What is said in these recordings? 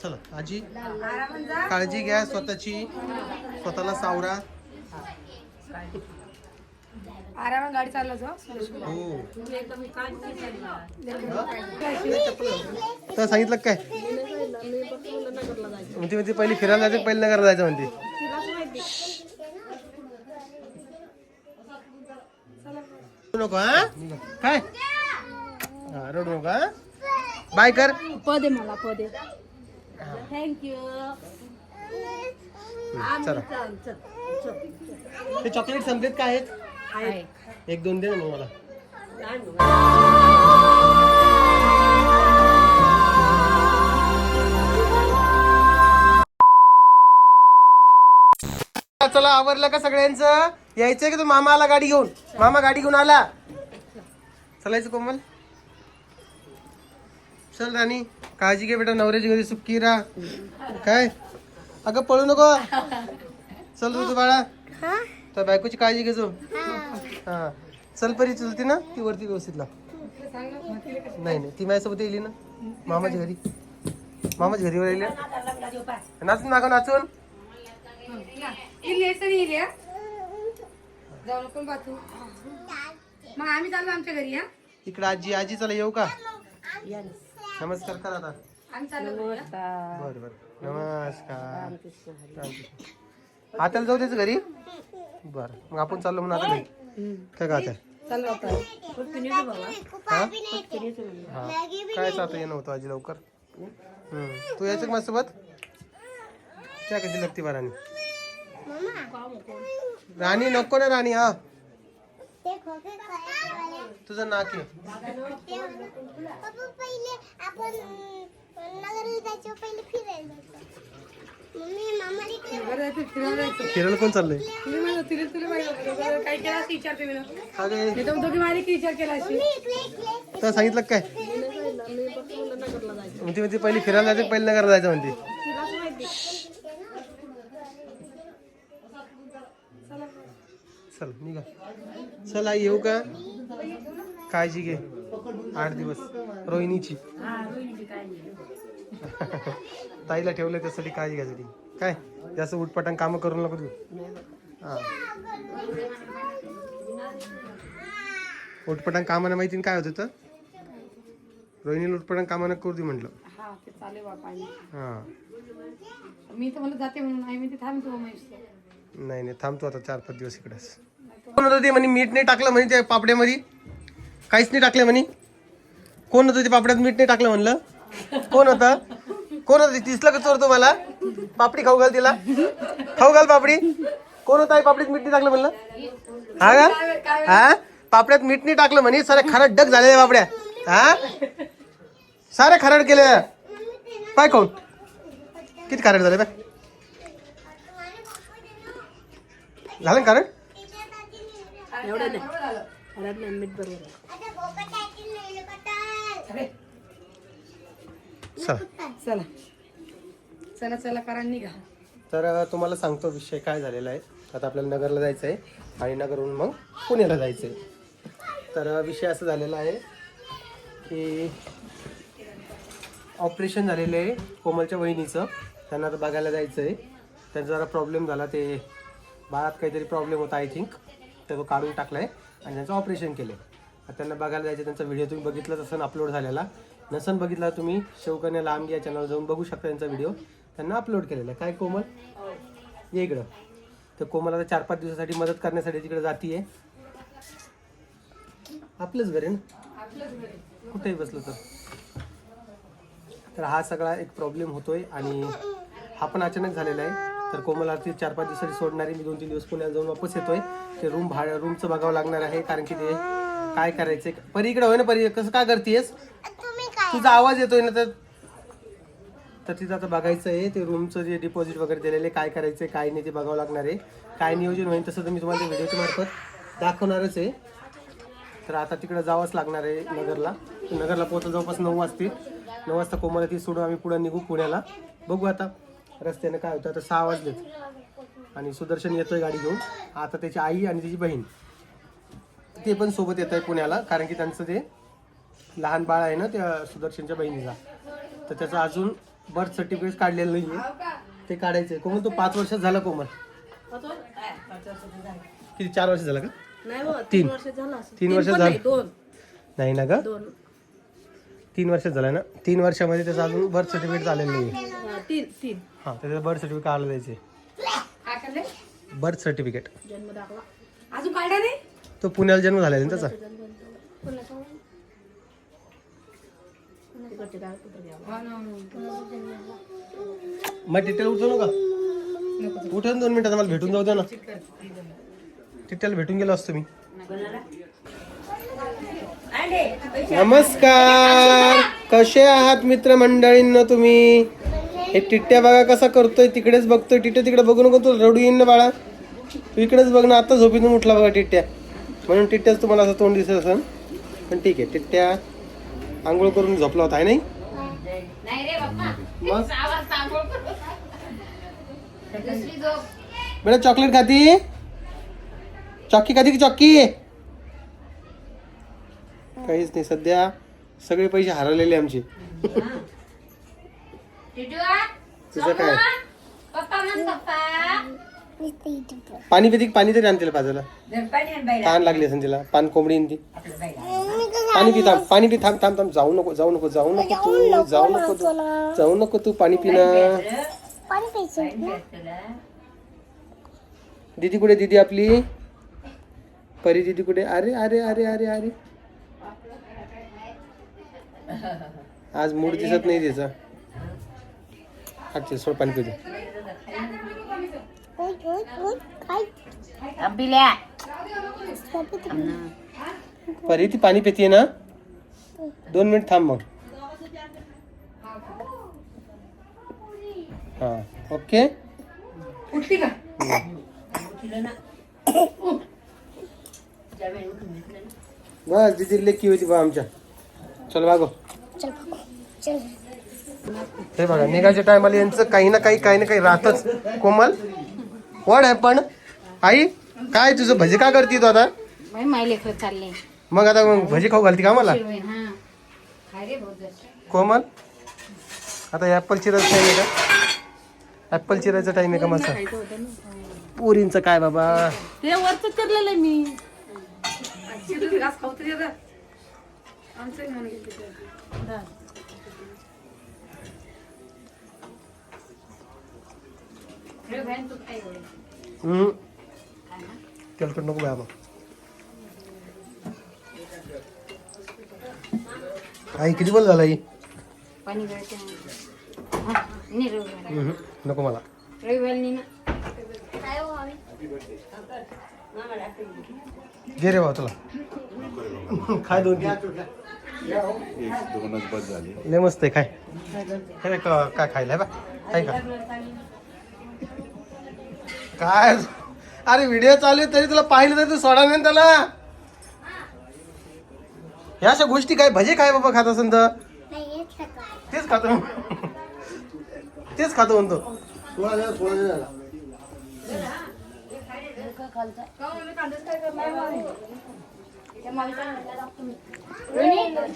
चला आजी काळजी घ्या स्वतःची, स्वतःला सावरा. आरामात गाडी चालला जा. हो तर सांगितलं काय म्हणते पहिली फिरायला जायचं, पहिली नगरला जायचं म्हणते. रडू नको हा काय, हा रडू नको हा. बाय कर. पदे मला पदे. थँक्यू. चला ते चॉकलेट संपलेत काय आहेत? एक दोन दे ना मग मला. चला आवरलं का सगळ्यांचं? यायचंय की तू मामा आला गाडी घेऊन? मामा गाडी घेऊन आला. चलायचं कोमल? चल राणी काळजी घे बेटा, नवऱ्याची घरी सुखी राहा. काय अगं पळू नको. चल तू बाळा, तर बायकोची काळजी घे जो. हा चल परी, चलती ना ती वरती व्यवस्थित ला. नाही नाही ती माझ्यासोबत येईल ना मामाच्या घरी. मामाच्या घरी येईल नाचून नाका नाचून. मग आम्ही चाललो आमच्या घरी. हा इकडे आजी, आजी चला येऊ का? नमस्कार करा आता. आम्ही चाललो. बर बर नमस्कार. आत्याला जाऊ द्यायचं घरी. बर मग आपण चाललो म्हणून आता घरी काय का आता? चाललो आता. हा काय आता येणं होतं आजी लवकर. तू यायचं का माझ्यासोबत? त्या कशी लागते बा राणी? राणी नको ना राणी. हा तुझं नाक आहे. फिरायला कोण चाललंय? काय केला विचारते मी. अरे दोघी मालिक विचार केला अशी. तर सांगितलं काय म्हणते पहिली फिरायला जायचं, पहिली नगरला जायचं म्हणते. चल निघा. चल आई येऊ का? काळजी घे 8 दिवस रोहिणीची. ताईला ठेवलं त्यासाठी काळजी घ्यायसाठी. काय जास्त उठपटांग काम करू नको तू. हा उठपटांग कामानं माहिती काय होत होतं? रोहिणीला उठपटांग कामानं करू दे म्हटलं. हा मी तर मला जाते म्हणून नाही मी थांबतो. नाही नाही थांबतो आता 4-5 दिवस इकडेच. कोण होतं ते म्हणे मीठ नाही टाकलं म्हणे त्या पापड्यामध्ये? काहीच नाही टाकलं म्हणे. कोण होतं ते पापड्यात मीठ नाही टाकलं म्हणलं? कोण होतं? कोण होतं? दिसलं का चोरतो मला? पापडी खाऊ घाल तिला, खाऊ घाल पापडी. कोण होता पापडीत मीठ नाही टाकलं म्हणलं? हा का? हा पापड्यात मीठ नाही टाकलं म्हणे. सारे खरड डग झाले पापड्या. हा सारे खरड केले पाय. कोण किती खरड झाले पाय? झालं कारण एवढं नाही मीठ बरोबर. चला चला चला कारण निघा. तर तुम्हाला सांगतो विषय काय झालेला आहे. आता आपल्याला नगरला जायचं आहे आणि नगरहून मग पुण्याला जायचं आहे. तर विषय असं झालेला आहे की ऑपरेशन झालेलं आहे कोमलच्या वहिनीचं. त्यांना आता बघायला जायचं आहे. त्यांचा जरा प्रॉब्लेम झाला, ते बाळात काहीतरी प्रॉब्लेम होता आय थिंक, तर तो काढून टाकला आहे आणि त्यांचं ऑपरेशन केलं आहे. आता त्यांना बघायला जायचं. त्यांचा व्हिडिओ तुम्ही बघितलाच असेल अपलोड झालेला. नसन बघितला तुम्ही शेवकन्या लांब या चॅनलवर जाऊन बघू शकता. त्यांचा व्हिडिओ त्यांना अपलोड केलेला आहे. काय कोमल ये इकडं. तर कोमल आता 4-5 दिवसासाठी मदत करण्यासाठी तिकडे जातीये. आपलंच घर आहे ना, कुठेही बसलो तर हा सगळा एक प्रॉब्लेम होतोय आणि हा पण अचानक झालेला आहे. तर कोमल आरती 4-5 दिवसासाठी सोडणारी. मी 2-3 दिवस पुण्याला जाऊन वापस येतोय. ते रूमचं बघावं लागणार आहे, कारण की ते काय करायचंय. परी इकडे होय ना परी, कसं काय करतेस? तुझा आवाज येतोय ना. तर तिथं आता बघायचं आहे ते रूमचं जे डिपॉझिट वगैरे दिलेले, काय करायचंय काय नाही ते बघावं लागणार आहे. काय नियोजन होईल तसं तर मी तुम्हाला व्हिडिओच्या मार्फत दाखवणारच आहे. तर आता तिकडे जावंच लागणार आहे नगरला. नगरला पोहोचलं जवळपास 9 वाजतील. 9 वाजता कोमला ती सोडून आम्ही पुढे निघू पुण्याला. बघू आता रस्त्याने काय होतं. आता 6 वाजलेत आणि सुदर्शन येतोय गाडी घेऊन. आता त्याची आई आणि त्याची बहीण ते पण सोबत येत आहे पुण्याला, कारण की त्यांचं ते लहान बाळ आहे ना त्या सुदर्शनच्या बहिणीला, तर त्याचा अजून बर्थ सर्टिफिकेट काढलेलं नाहीये, ते काढायचंय. कोमल तो 5 वर्षात झाला कोमल. किती 4 वर्ष झाला का? नाही हो, 3 वर्ष झालं असेल. 3 वर्ष पण झालं नाही, 2 नाही ना ग? 2 3 वर्षात झाला ना. 3 वर्षामध्ये त्याचं अजून बर्थ सर्टिफिकेट झालेलं नाहीये. 3 हा त्याचं बर्थ सर्टिफिकेट काढलं द्यायचे. काय करले बर्थ सर्टिफिकेट जन्म दाखला. अजून काढला नाही. तो पुण्याला जन्म झालेला ना त्याचा. तिकडचे कागदपत्र घ्यावं. हो ना. मग टिटेल उठवू नका. उठून 2 मिनिटात मला भेटून जाऊ द्या ना. टिटेल भेटून गेलो असतो मी. नमस्कार, कसे आहात मित्रमंडळींनो तुम्ही? हे टिट्ट्या बघा कसा करतोय, तिकडेच बघतोय. टिट्ट्या तिकडे बघू नको, तू रडू येईन ना बाळा. तू इकडेच बघ ना. आता झोपीतून उठला बघा टिट्ट्या, म्हणून टिट्ट्याच तुम्हाला असं तोंड दिसत असेल. पण ठीक आहे, टिट्ट्या आंघोळ करून झोपला होता आहे नाही? नाही रे बाप्पा. मग आवाज सांगो. दुसरी झोप. बेटा चॉकलेट खाती? चॉकी खाती की चॉकी? काहीच नाही, सध्या सगळे पैसे हरवलेले आमचे. टिटूआ, तुझं काय? पप्पा म्हण पप्पा. पाणी पिती? पाणी तरी आणतील पाजायला. पाणी आण बाईला. तहान लागली असेल तिला. पान कोंबडी ती. आपल्या बाईला. पाणी पी, थांब. पाणी पी, थांब थांब थांब. जाऊ नको जाऊ नको जाऊ नको तू. जाऊ नको तू. जाऊ नको तू. पाणी पी ना. दीदी कुठे? दीदी आपली परी दीदी कुठे? अरे अरे अरे अरे अरे, आज मूड दिसत नाही त्याचा. अच्छा सोड, पाणी पिऊ दे. अबिल्या. परी ती पाणी पितीये ना. 2 मिनिट थांब मग. हा ओके. उठली का? बस दीदी लेकी होती बा आमच्या. चल बागो. हे बघा, निघायच्या टायमाला यांचं काही ना काही राहतच. कोमल व्हॉट हॅपन? आई काय तुझं भजी का करते तू आता? बाई माय लेकर चालले. मग आता मग भजी खाऊ घालते का मला? हा. काय रे बहुत जास्त. कोमल आता ऍपल चिरायचा टाइम आहे का? ऍपल चिरायचा टाइम आहे का मस्त? पोरींचं काय बाबा? ते वरच करलेलं आहे मी. रे बहन तू काय बोल. तेलकट नको बाबा. आई किती बोल झाला आई? पाणी गळते. हा नाही रविवार. नको मला. रविवार नाही ना. घे रे भाऊ तुला. खाय 2 लय मस्त आहे. खाय. हे काय खायला आहे बा? काय का काय? अरे व्हिडिओ चालू आहे तरी तुला पाहिलं तर तू सोडा नाही त्याला. ह्या अशा गोष्टी काय? भजे काय बाबा खात असेल तर? तेच खातो. तेच खातो म्हणतो.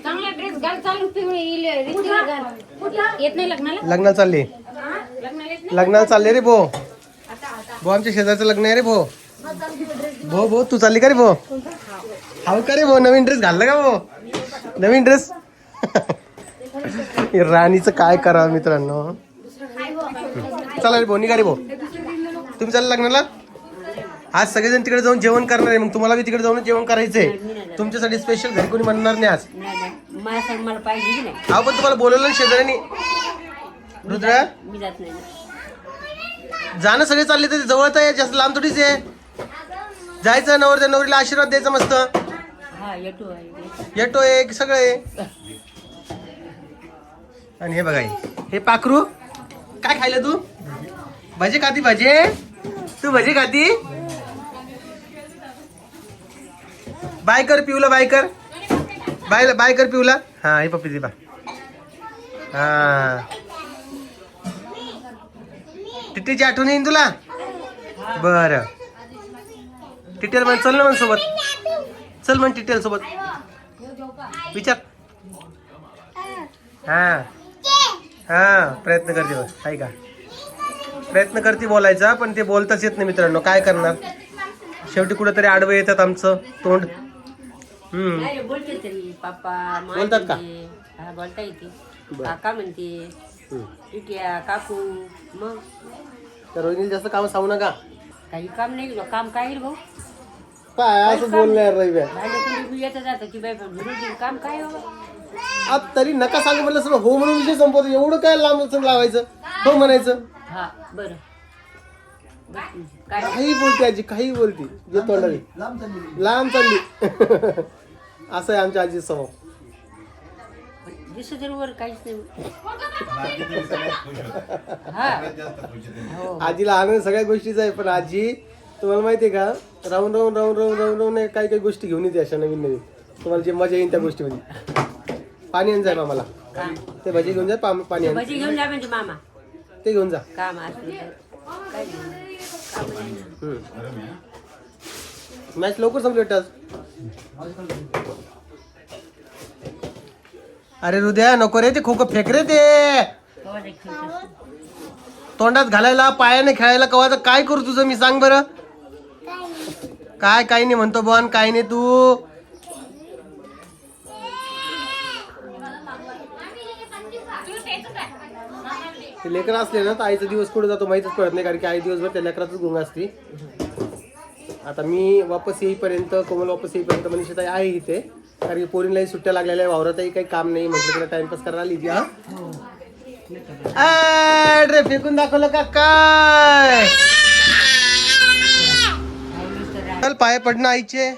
चांगला ड्रेस घाल. चालू पिवळी येत नाही लग्नाला. लग्नाला चालले. लग्नाला चालले रे भो. भो आमच्या शेजारचं लग्न आहे रे भो. भो तू चालली का रे भो? हाव का रे भो? नवीन ड्रेस घालला का भो? नवीन ड्रेस. राणीचं काय करावं मित्रांनो. चला रे भो, निघा रे भो. तुम्ही चालला लग्नाला? आज सगळेजण तिकडे जाऊन जेवण करणार आहे. मग तुम्हाला बी तिकडे जाऊन जेवण करायचंय. तुमच्यासाठी स्पेशल घरी कोणी म्हणणार नाही आज. मला सांग, मला पाहिजे की नाही? हा पण तुम्हाला बोलवलं ना शेजाऱ्यांनी. रुद्रा मी जात नाही. जाणं सगळे चालले तर जवळच आहे, जास्त लांब थोडीच आहे. जायचं, नवरदेव नवरीला आशीर्वाद द्यायचा मस्त. हा येतो येतो एक सगळे. आणि हे बघा हे पाखरू काय खायला तू? भजे खाती? भजे तू भजे खाती? बाय कर पिऊला. बाय कर. बाय कर पिऊला. हा हे पप्पी दे बा. हा टिट्टीची आठवण येईन तुला? बर टिटेल म्हण. चल ना म्हण सोबत. चल म्हण टिटेल सोबत. विचार. हा हा प्रयत्न करते बघ आहे का, प्रयत्न करते बोलायचा पण ते बोलताच येत नाही मित्रांनो, काय करणार, शेवटी कुठेतरी आडवं येतात आमचं तोंड. नाही रे, बोलते तरी पप्पा माय बोलतात का? म्हणते. हा, बोलता येते. बरं. काका म्हणते, टिट्या काकू. मग तर रोहिणी जास्त काम सांगू नका. काही काम नाही, काम काय येईल भाऊ, काय असं बोलणार रविवार भांडे कुंडी बी येतं जातं की बाई, पण रोजी काम काय बाबा. आज तरी नका सांगू म्हटलं सगळं हो म्हणून विषय संपवतो, एवढं काय लांब लावायचं, हो म्हणायचं. हा बरं काय काही बोलते आजी, काही बोलते जे तोंडाने लांब चालली असं आहे आमच्या आजी स्वभाव. दिसत वर काहीच नाही. हा हो आजीला आनंद सगळ्या गोष्टीचा आहे, पण आजी तुम्हाला माहितीये का, राहून राहून राहून राहून राहून राहून काही काही गोष्टी घेऊन येते अशा नवीन नवीन, तुम्हाला जे मजा येईल त्या गोष्टीमध्ये. पाणी आणून जाय मामाला, ते भजी घेऊन जाय, पाणी आण भजी घेऊन जा म्हणजे मामा ते घेऊन जा. काम असलं तर काय घेऊन काम नाही. मॅच लवकर संपली वाटतं आज. अरे हृदया नको रे, ते खोकं फेक रे, ते कवा नाही खेळत. तोंडात घालायला पायाने खेळायला कवाचं काय करू तुझं मी सांग बरं. काय काही नाही म्हणतो बन, काही नाही तू. ते लेकरं असले ना तर आईचा दिवस कुठे जातो माहितीच पडत नाही, कारण की आई दिवसभर त्या लेकरातच गुंग असते. आता मी वापस येईपर्यंत, कोमल वापस येईपर्यंत मनीषाताई आहे इथे, कारण की पोरींलाही सुट्ट्या लागलेल्या आहे, वावरातही काही काम नाही, म्हटलं तिला टाइमपास करायला आली ती. हा रे फेकून दाखवलं का काय. चल पाय पड ना आईचे,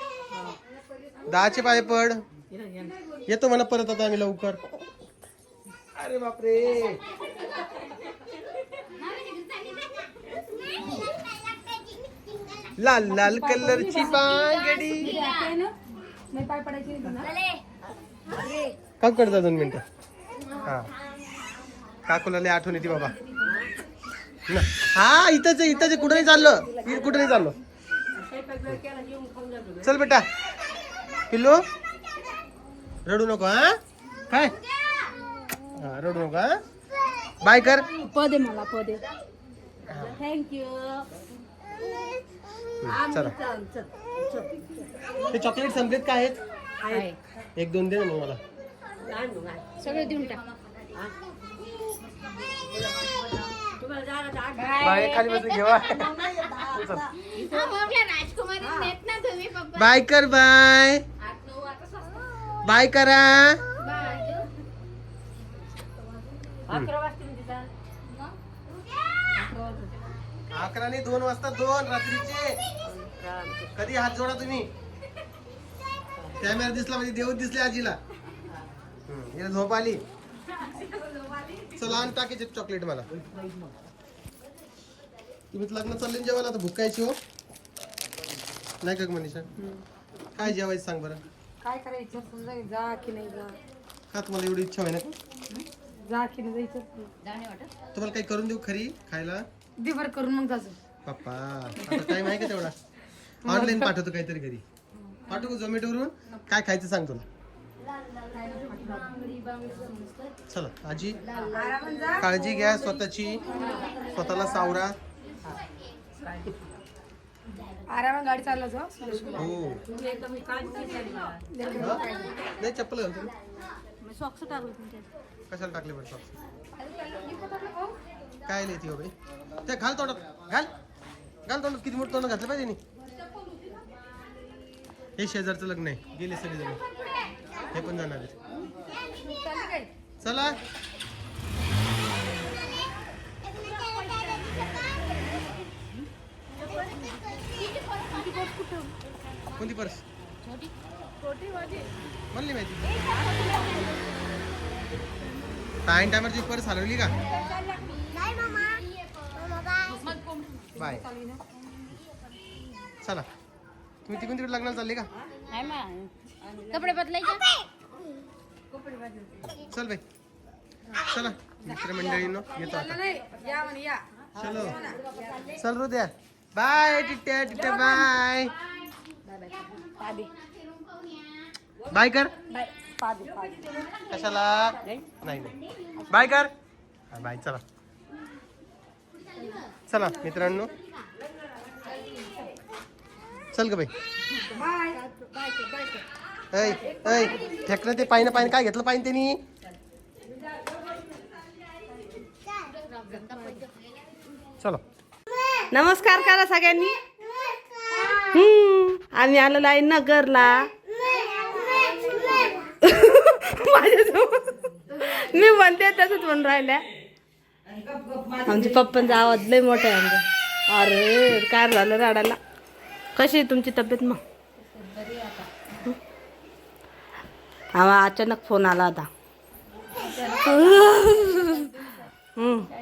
10चे पाय पड. येतो म्हणा परत आता आम्ही लवकर. अरे बापरे, लाल लाल कलरची बांगडी. नाही पाय पडायची काम करता 2 मिनिटं. हा काकूला लय आठवण येते बाबा. हा इथंच इथंच, कुठं नाही चाललो, कुठं नाही चाललो. चल बेटा पिल्लू, रडू नको. हा काय, हा रडू नको. हा बाय कर. पदे मला पदे. थँक्यू. चला ते चॉकलेट संपलेत काय आहेत, 1-2 दे ना मग मला. सगळे देऊन टाक. बाय खाली बसून घेवा. बाय कर, बाय बाय करा. 11 वाजता तिथं 11 नाही 2 वाजता, 2 रात्रीचे. कधी हात जोडा तुम्ही. कॅमेरा दिसला म्हणजे देव दिसले आजीला. हिला झोप आली. चला आण टाकायचे चॉकलेट मला. तुम्ही लग्न चालले जेवायला, आता भुकायची हो नाही का मनीषा. काय जेवायचं सांग बरं. काय करायचं समजा, जा की नाही जा, का तुम्हाला एवढी इच्छा होय ना, जा की नाही जायचं. तुम्हाला काही करून देऊ खरी खायला. दिवर करून मग जायचं. पप्पा आता टाइम आहे का तेवढा. ऑनलाईन पाठवतो काहीतरी घरी, पाठवू झोमॅटोवरून. काय खायचं सांग तुला. चला आजी काळजी घ्या स्वतःची, स्वतःला सावरा. आरामात गाडी चालला जा. हो नाही चप्पल घालतो. सॉक्स टाकले तुमच्या. कशाला टाकले बरं सॉक्स. काय लिहिती हो बाई, ते घाल तोंडात, घाल घाल तोंडात. किती मोठं तोंड घातलं पाहिजे नी. हे शेजारचं लग्न आहे, गेले सगळे जण, हे पण जाणार आहे. चला कोणती पर्स म्हणली माहिती. टायमरची पर्स हरवली का. बाय. चला तुम्ही तिकडून तिकडे लग्नाला चालले का. कपडे बदलायचे. चल बाई चला मित्रमंडळींनो येतो आता. या म्हणे या. चलो चल हृदया. बाय टिट्या टिट्या बाय. बाय कर. कशाला नाही नाही बाय कर. बाय. चला चला मित्रांनो, चल ग बाई. ऐ ऐ फेकणं ते पायनं पायनं काय घेतलं पाहिजे त्यांनी. चलो नमस्कार करा सगळ्यांनी. आम्ही आलेलो आहे नगरला. मी म्हणते तसंच म्हणून राहिल्या. आमच्या पप्पांचा आवाज लय मोठा आहे आमचा. अरे काय झालं राडाला. कशी आहे तुमची तब्येत मग? हा अचानक फोन आला होता.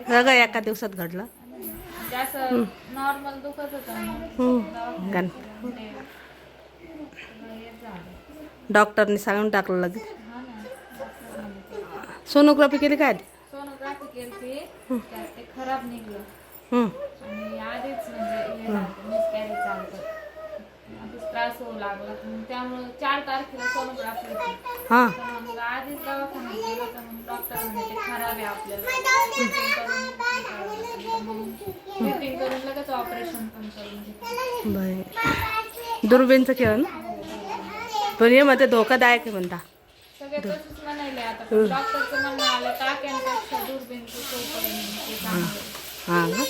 सगळं एका दिवसात घडलं. नॉर्मल दुखत होतं. डॉक्टरने सांगून टाकलं लगेच. सोनोग्राफी केली काय? सोनोग्राफी केली ते खराब निघलं आणि आधीच म्हणजे मिसकॅरेज चालतं. त्रास होऊ लागला त्यामुळे 4 तारखेला सोनोग्राफी होती. हां मग आधीच दवाखान्यात गेलो तर मग डॉक्टर म्हणे ते खराब आहे आपल्याला. ट्रीटमेंट करून लगेच ऑपरेशन पण करून घेतलं. बाय. दुर्बीनचं खेळ ना, पण हे म्हणते धोकादायक आहे म्हणता. सगळे तसंच म्हणायले आता. डॉक्टरचं म्हणणं आलं टाक्यांपेक्षा दुर्बीनचं सोपं आहे चांगलं. हां ना,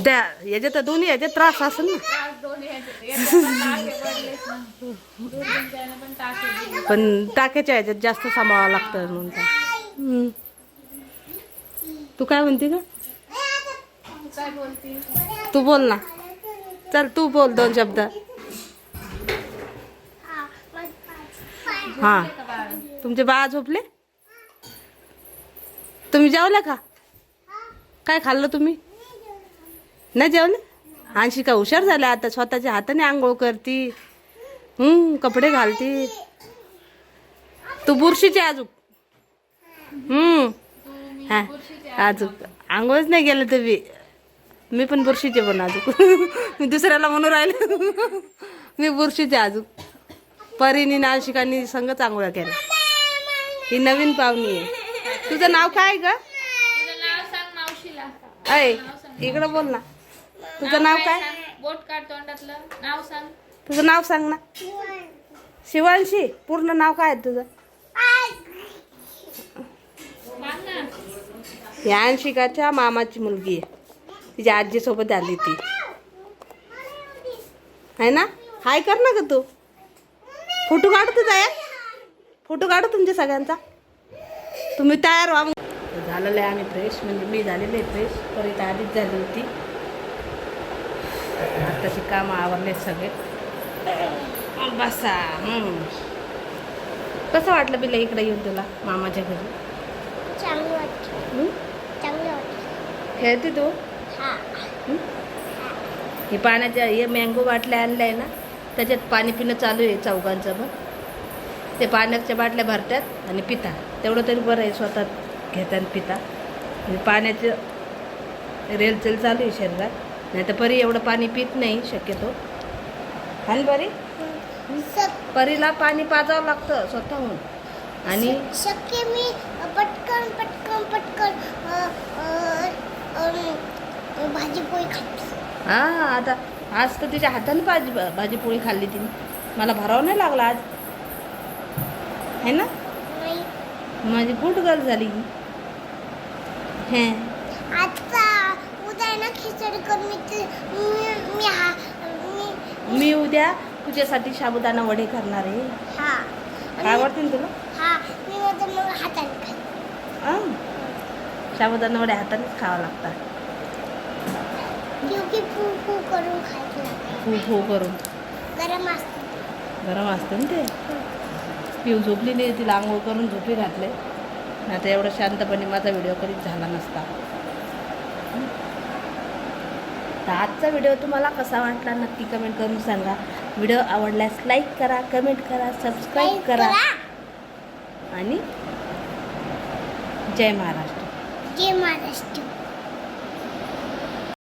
त्या याच्यात तर दोन्ही याच्यात त्रास असेल ना. त्रास दोन्ही याचे टाके पडलेच ना. दुर्बीनच्या ह्यानं पण टाके दिले. पण टाक्याच्या ह्याच्यात जास्त सांभाळावं लागतं म्हणता. तू काय म्हणते का? तू काय बोलती? तू बोल ना. चल तू बोल 2 शब्द. हां तुमचे बाळा झोपले? तुम्ही जेवला का? काय खाल्लं तुम्ही? नाही जेवले? अंशिका हुशार झाल्या आता, स्वतःच्या हाताने आंघोळ करती, कपडे घालती. तू बुरशीची अजून. हा अजून आंघोळच नाही गेलं तुम्ही. मी पण बुरशीचे पण अजून. मी दुसऱ्याला म्हणून राहिले मी बुरशीचे अजून. परीनी नाशिकांनी संगच आंघोळ्या केल्या. ही नवीन पाहुणी आहे. तुझं नाव काय ग? तुझं नाव सांग मावशीला. ऐ इकडं बोल ना. तुझं नाव काय? बोट काढ तोंडातलं. नाव सांग. तुझं नाव सांग ना. शिवांशी. पूर्ण नाव काय आहे तुझं? सांग ना. या अंशिकाच्या मामाची मुलगी आहे. तिच्या आजीसोबत आली ती आहे ना. हाय कर ना ग तू. फोटो काढतो तयार. फोटो काढू तुमच्या सगळ्यांचा. तुम्ही तयार व्हा. झालेलं आहे आम्ही फ्रेश, म्हणजे मी झालेले फ्रेश. परत आधीच झाली होती. आत्ताची कामं आवरले सगळे. बसा. कसं वाटलं बिला इकडे येऊन तुला मामाच्या घरी? चांगलं वाटतं. चांगलं वाटतं. खेळते तू? हे पाण्याच्या हे मँगो बाटल्या आणल्या आहे ना, त्याच्यात पाणी पिणं चालू आहे चौघांचं. मग ते पाण्याच्या बाटल्या भरतात आणि पिता. तेवढं तरी बरं आहे, स्वतः घेतात आणि पिता. म्हणजे पाण्याचं रेलचेल चालू आहे शरीरात. नाही तर परी एवढं पाणी पित नाही शक्यतो. आणि बरी परीला पाणी पाजावं लागतं स्वतःहून. आणि शक्य मी पटकन पटकन पटकन भाजीपोळी खाते. हां आता आज तर तिच्या हाताने भाजीपोळी खाल्ली तिने. मला भरावं नाही लागला आज, है ना. नाही माझी गुड गर्ल झाली. हे आता उद्या ना खिचडी कर. मी उद्या तुझ्यासाठी साबुदाणा वडे करणार आहे. हा काय आवडतील तुला? हा मी मग हाताने खाते. साबुदाणा वडे हातानेच खावं लागतात. क्योंकि फू फू करून खायचं लागतं. फू फू करून. गरम असतं. गरम असतं ना ते. पिऊ झोपली नाही, तिला आंघोळ करून झोपी घातले. नाही तर एवढं शांतपणे माझा व्हिडिओ कधीच झाला नसता. तर आजचा व्हिडिओ तुम्हाला कसा वाटला नक्की कमेंट करून सांगा. व्हिडिओ आवडल्यास लाईक करा, कमेंट करा, सबस्क्राईब करा. आणि जय महाराष्ट्र. जय महाराष्ट्र.